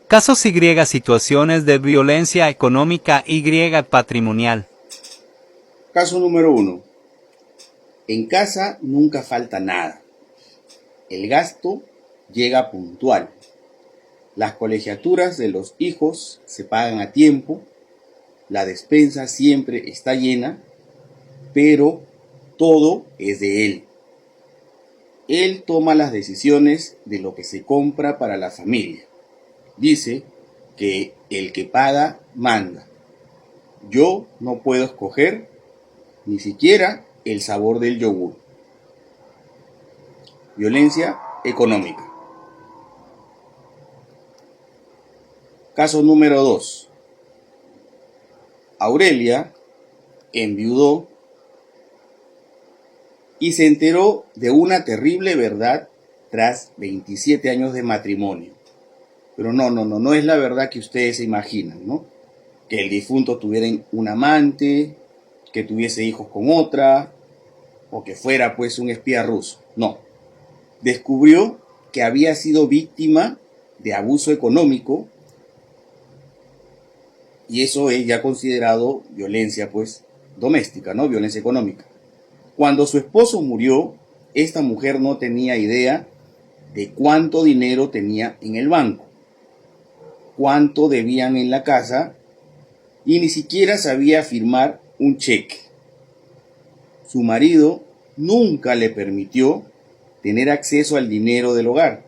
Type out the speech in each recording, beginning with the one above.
Casos Y, situaciones de violencia económica Y patrimonial. Caso número 1. En casa nunca falta nada. El gasto llega puntual. Las colegiaturas de los hijos se pagan a tiempo. La despensa siempre está llena, pero todo es de él. Él toma las decisiones de lo que se compra para la familia. Dice que el que paga manda. Yo no puedo escoger ni siquiera el sabor del yogur. Violencia económica. Caso número 2. Aurelia enviudó y se enteró de una terrible verdad tras 27 años de matrimonio. Pero no es la verdad que ustedes se imaginan, ¿no? Que el difunto tuviera un amante, que tuviese hijos con otra, o que fuera pues un espía ruso. No. Descubrió que había sido víctima de abuso económico y eso es ya considerado violencia pues doméstica, ¿no? Violencia económica. Cuando su esposo murió, esta mujer no tenía idea de cuánto dinero tenía en el banco, cuánto debían en la casa y ni siquiera sabía firmar un cheque. Su marido nunca le permitió tener acceso al dinero del hogar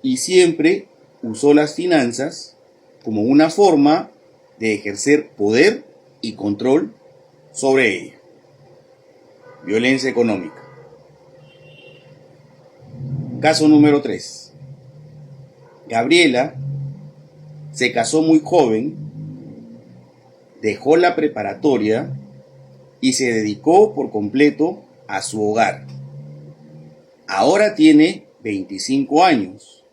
y siempre usó las finanzas como una forma de ejercer poder y control sobre ella. Violencia económica. Caso número 3. Gabriela se casó muy joven, dejó la preparatoria y se dedicó por completo a su hogar. Ahora tiene 25 años,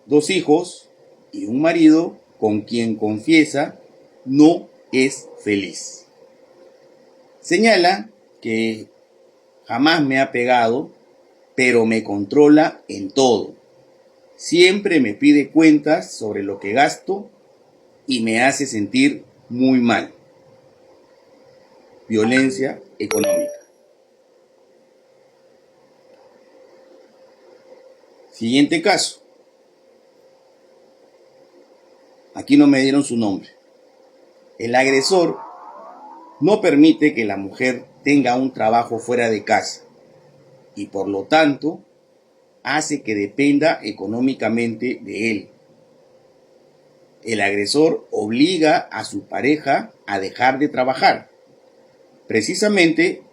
2 hijos y un marido con quien confiesa no es feliz. Señala que jamás me ha pegado, pero me controla en todo. Siempre me pide cuentas sobre lo que gasto y me hace sentir muy mal. Violencia económica. Siguiente caso. Aquí no me dieron su nombre. El agresor no permite que la mujer tenga un trabajo fuera de casa y por lo tanto hace que dependa económicamente de él. El agresor obliga a su pareja a dejar de trabajar. Precisamente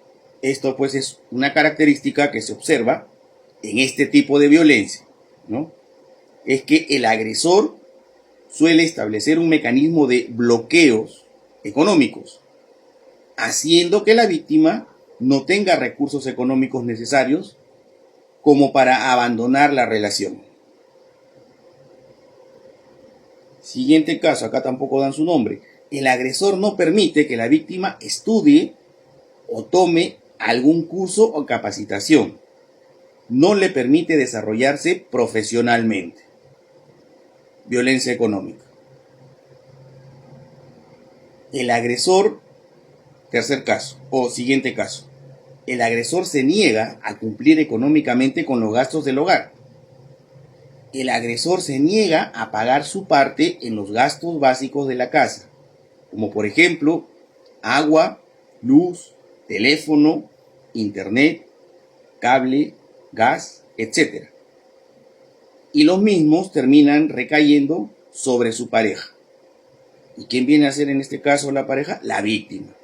esto pues es una característica que se observa en este tipo de violencia, ¿no? Es que el agresor suele establecer un mecanismo de bloqueos económicos, haciendo que la víctima no tenga recursos económicos necesarios como para abandonar la relación. Siguiente caso, acá tampoco dan su nombre. El agresor no permite que la víctima estudie o tome algún curso o capacitación. No le permite desarrollarse profesionalmente. Violencia económica. El agresor, tercer caso, o siguiente caso. El agresor se niega a cumplir económicamente con los gastos del hogar. El agresor se niega a pagar su parte en los gastos básicos de la casa, como por ejemplo, agua, luz, teléfono, internet, cable, gas, etc. Y los mismos terminan recayendo sobre su pareja. ¿Y quién viene a ser en este caso la pareja? La víctima.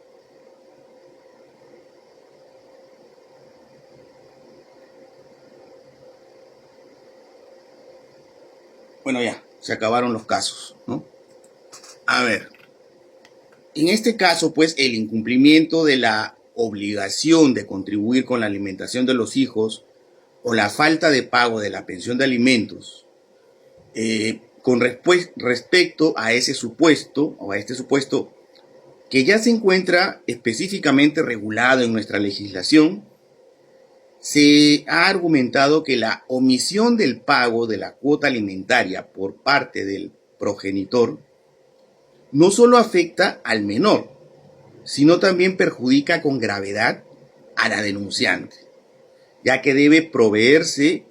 Bueno, ya, se acabaron los casos, ¿no? A ver, en este caso, pues, el incumplimiento de la obligación de contribuir con la alimentación de los hijos o la falta de pago de la pensión de alimentos, con respecto a ese supuesto, o a este supuesto, que ya se encuentra específicamente regulado en nuestra legislación, se ha argumentado que la omisión del pago de la cuota alimentaria por parte del progenitor, no solo afecta al menor, sino también perjudica con gravedad a la denunciante, ya que debe proveerse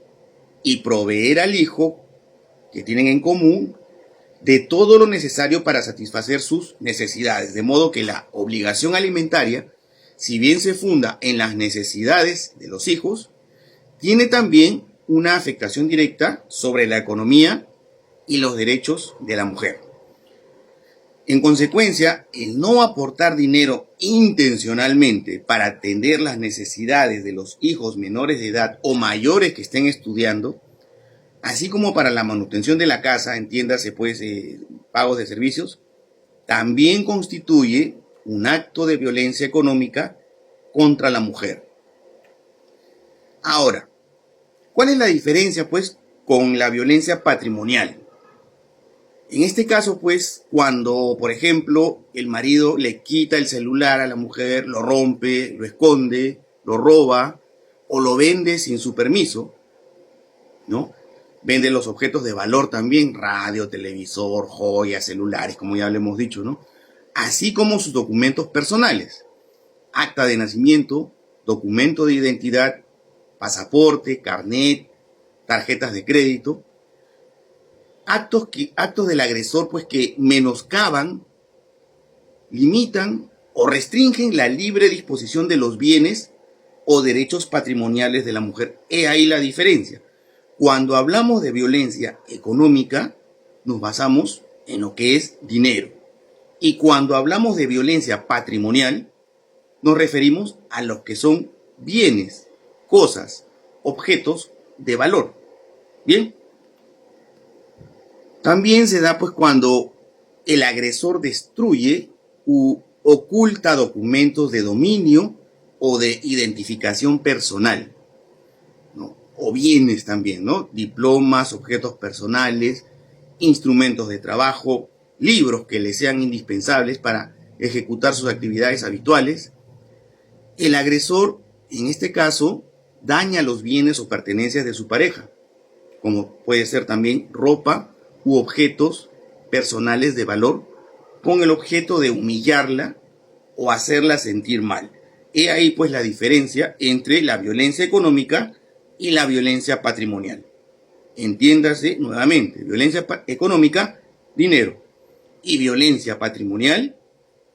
y proveer al hijo que tienen en común de todo lo necesario para satisfacer sus necesidades, de modo que la obligación alimentaria, si bien se funda en las necesidades de los hijos, tiene también una afectación directa sobre la economía y los derechos de la mujer. En consecuencia, el no aportar dinero intencionalmente para atender las necesidades de los hijos menores de edad o mayores que estén estudiando, así como para la manutención de la casa, entiéndase pues pagos de servicios, también constituye un acto de violencia económica contra la mujer. Ahora, ¿cuál es la diferencia pues con la violencia patrimonial? En este caso pues, cuando por ejemplo el marido le quita el celular a la mujer, lo rompe, lo esconde, lo roba o lo vende sin su permiso, ¿no? Vende los objetos de valor también, radio, televisor, joyas, celulares, como ya le hemos dicho, ¿no? Así como sus documentos personales, acta de nacimiento, documento de identidad, pasaporte, carnet, tarjetas de crédito, actos del agresor pues que menoscaban, limitan o restringen la libre disposición de los bienes o derechos patrimoniales de la mujer. He ahí la diferencia. Cuando hablamos de violencia económica, nos basamos en lo que es dinero. Y cuando hablamos de violencia patrimonial, nos referimos a lo que son bienes, cosas, objetos de valor. ¿Bien? También se da pues cuando el agresor destruye u oculta documentos de dominio o de identificación personal, ¿no? O bienes también, ¿no? Diplomas, objetos personales, instrumentos de trabajo, libros que le sean indispensables para ejecutar sus actividades habituales. El agresor, en este caso, daña los bienes o pertenencias de su pareja, como puede ser también ropa u objetos personales de valor, con el objeto de humillarla o hacerla sentir mal. He ahí pues la diferencia entre la violencia económica y la violencia patrimonial. Entiéndase nuevamente, violencia económica, dinero, y violencia patrimonial,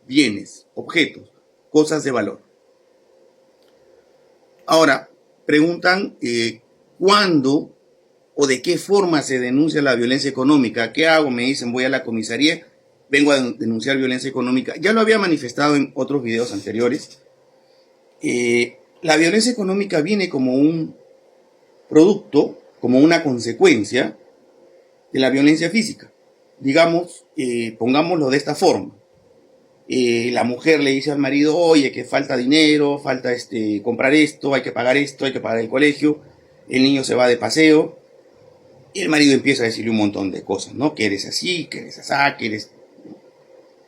bienes, objetos, cosas de valor. Ahora, preguntan cuándo o de qué forma se denuncia la violencia económica. ¿Qué hago? Me dicen, voy a la comisaría, vengo a denunciar violencia económica. Ya lo había manifestado en otros videos anteriores. La violencia económica viene como un producto, como una consecuencia de la violencia física. Digamos, pongámoslo de esta forma. La mujer le dice al marido, oye, que falta dinero, falta comprar esto, hay que pagar el colegio, el niño se va de paseo, y el marido empieza a decirle un montón de cosas, ¿no? Que eres así, que eres asá, que eres...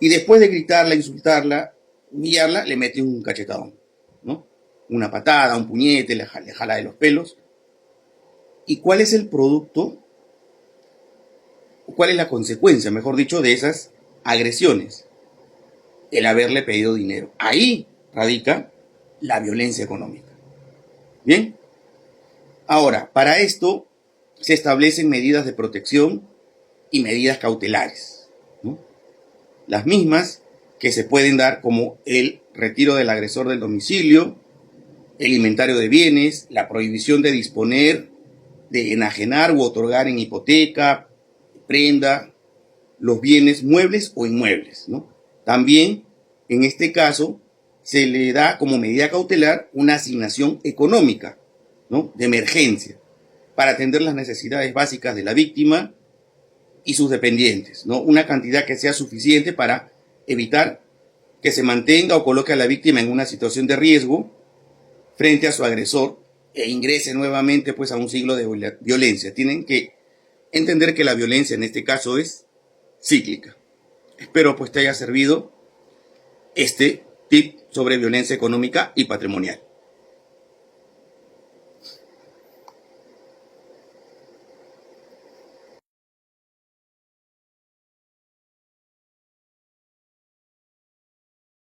Y después de gritarla, insultarla, humillarla, le mete un cachetadón, ¿no? Una patada, un puñete, le jala de los pelos. ¿Y cuál es el producto? ¿Cuál es la consecuencia, mejor dicho, de esas agresiones? El haberle pedido dinero. Ahí radica la violencia económica. ¿Bien? Ahora, para esto se establecen medidas de protección y medidas cautelares, ¿no? Las mismas que se pueden dar como el retiro del agresor del domicilio, el inventario de bienes, la prohibición de disponer, de enajenar u otorgar en hipoteca, prenda, los bienes muebles o inmuebles, ¿no? También, en este caso, se le da como medida cautelar una asignación económica, ¿no? De emergencia, para atender las necesidades básicas de la víctima y sus dependientes, ¿no? Una cantidad que sea suficiente para evitar que se mantenga o coloque a la víctima en una situación de riesgo frente a su agresor e ingrese nuevamente pues a un siglo de violencia. Tienen que entender que la violencia en este caso es cíclica. Espero pues te haya servido este tip sobre violencia económica y patrimonial.